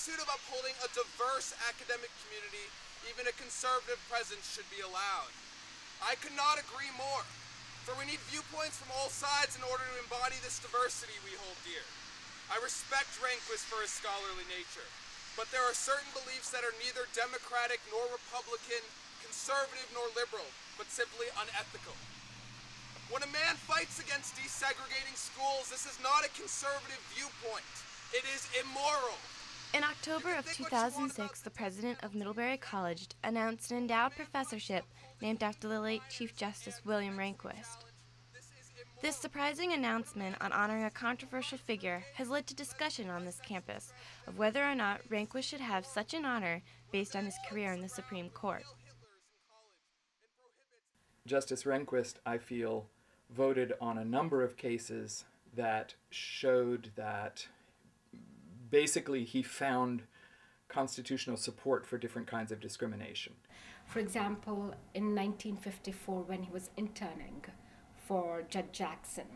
pursuit of upholding a diverse academic community, even a conservative presence should be allowed. I could not agree more, for we need viewpoints from all sides in order to embody this diversity we hold dear. I respect Rehnquist for his scholarly nature, but there are certain beliefs that are neither democratic nor Republican, conservative nor liberal, but simply unethical. When a man fights against desegregating schools, this is not a conservative viewpoint. It is immoral. In October of 2006, the president of Middlebury College announced an endowed professorship named after the late Chief Justice William Rehnquist. This surprising announcement on honoring a controversial figure has led to discussion on this campus of whether or not Rehnquist should have such an honor based on his career in the Supreme Court. Justice Rehnquist, I feel, voted on a number of cases that showed that basically he found constitutional support for different kinds of discrimination. For example, in 1954, when he was interning for Judge Jackson,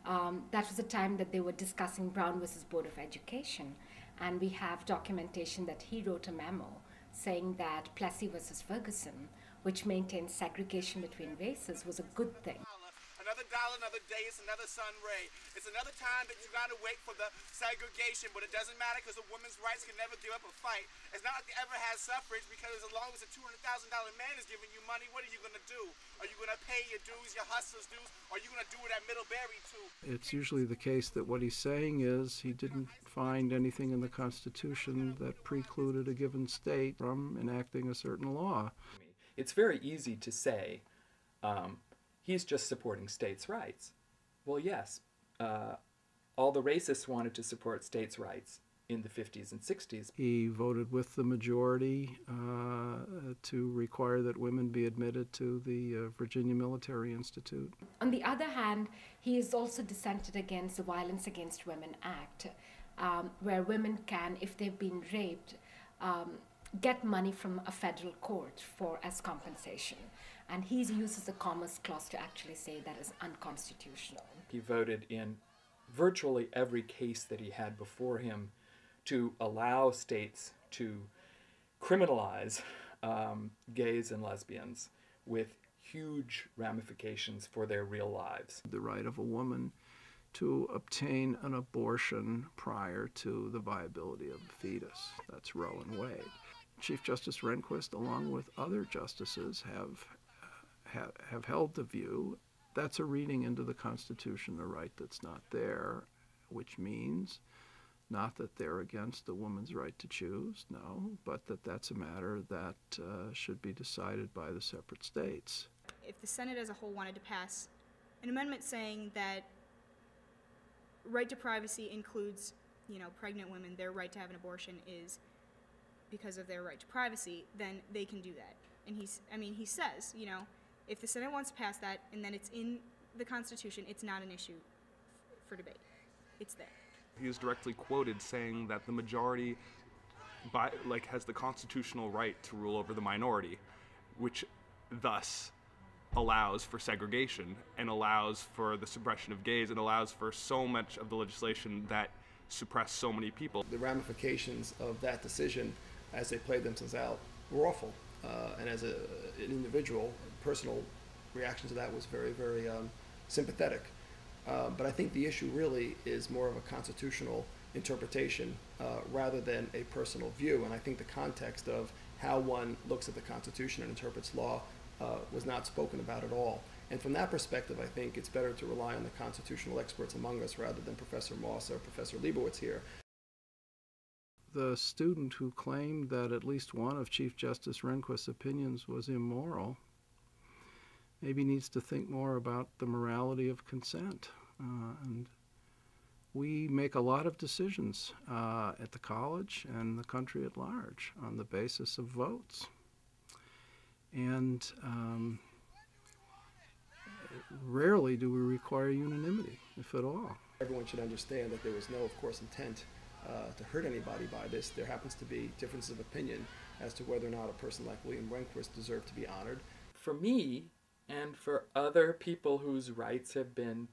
that was the time that they were discussing Brown versus Board of Education, and we have documentation that he wrote a memo saying that Plessy versus Ferguson, which maintained segregation between races, was a good thing. Another dollar, another day, it's another sun ray. It's another time that you gotta wait for the segregation, but it doesn't matter because a woman's rights can never give up a fight. It's not like they ever had suffrage, because as long as a $200,000 man is giving you money, what are you gonna do? Are you gonna pay your dues, your hustler's dues, or are you gonna do it at Middlebury too? It's usually the case that what he's saying is he didn't find anything in the Constitution that precluded a given state from enacting a certain law. It's very easy to say, he's just supporting states' rights. Well, yes, all the racists wanted to support states' rights in the 50s and 60s. He voted with the majority to require that women be admitted to the Virginia Military Institute. On the other hand, he has also dissented against the Violence Against Women Act, where women can, if they've been raped, get money from a federal court as compensation. And he uses the Commerce Clause to actually say that is unconstitutional. He voted in virtually every case that he had before him to allow states to criminalize gays and lesbians with huge ramifications for their real lives. The right of a woman to obtain an abortion prior to the viability of the fetus. That's Roe and Wade. Chief Justice Rehnquist, along with other justices, have held the view that's a reading into the Constitution a right that's not there, which means not that they're against the woman's right to choose, no, but that's a matter that should be decided by the separate states. If the Senate as a whole wanted to pass an amendment saying that right to privacy includes, pregnant women, their right to have an abortion is because of their right to privacy, then they can do that. And he says, if the Senate wants to pass that and then it's in the Constitution, it's not an issue for debate. It's there. He is directly quoted saying that the majority has the constitutional right to rule over the minority, which thus allows for segregation and allows for the suppression of gays and allows for so much of the legislation that suppress so many people. The ramifications of that decision as they played themselves out were awful. And as an individual, personal reaction to that was very, very sympathetic. But I think the issue really is more of a constitutional interpretation rather than a personal view. And I think the context of how one looks at the Constitution and interprets law was not spoken about at all. And from that perspective, I think it's better to rely on the constitutional experts among us rather than Professor Moss or Professor Leibowitz here. The student who claimed that at least one of Chief Justice Rehnquist's opinions was immoral maybe needs to think more about the morality of consent. And we make a lot of decisions at the college and the country at large on the basis of votes. And rarely do we require unanimity, if at all. Everyone should understand that there was no, of course, intent to hurt anybody by this. There happens to be differences of opinion as to whether or not a person like William Rehnquist deserved to be honored. For me, and for other people whose rights have been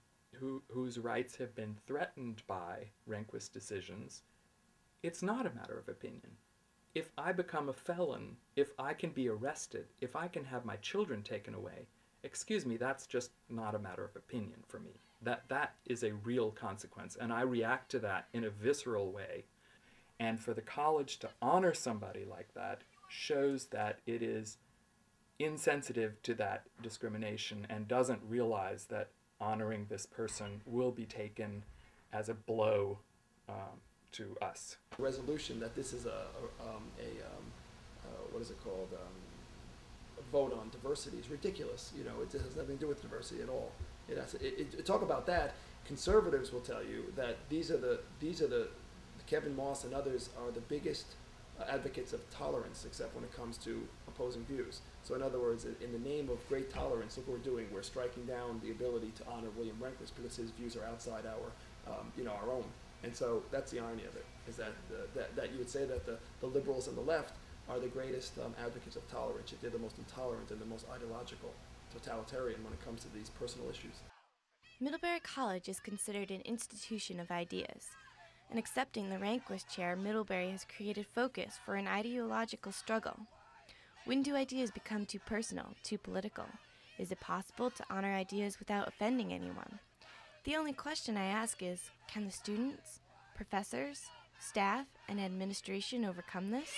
threatened by Rehnquist decisions, It's not a matter of opinion. If I become a felon, if I can be arrested, if I can have my children taken away, excuse me, that's just not a matter of opinion for me. That is a real consequence, and I react to that in a visceral way. And for the college to honor somebody like that shows that it is insensitive to that discrimination and doesn't realize that honoring this person will be taken as a blow to us. Resolution that this is what is it called? A vote on diversity is ridiculous. You know, it has nothing to do with diversity at all. Talk about that. Conservatives will tell you that these are the Kevin Moss and others are the biggest advocates of tolerance, except when it comes to opposing views. So in other words, in the name of great tolerance, look what we're doing. We're striking down the ability to honor William Rehnquist because his views are outside our own. And so that's the irony of it, is that that you would say that the liberals and the left are the greatest advocates of tolerance, yet they're the most intolerant and the most ideological, totalitarian when it comes to these personal issues. Middlebury College is considered an institution of ideas. In accepting the Rehnquist chair, Middlebury has created focus for an ideological struggle. When do ideas become too personal, too political? Is it possible to honor ideas without offending anyone? The only question I ask is, can the students, professors, staff, and administration overcome this?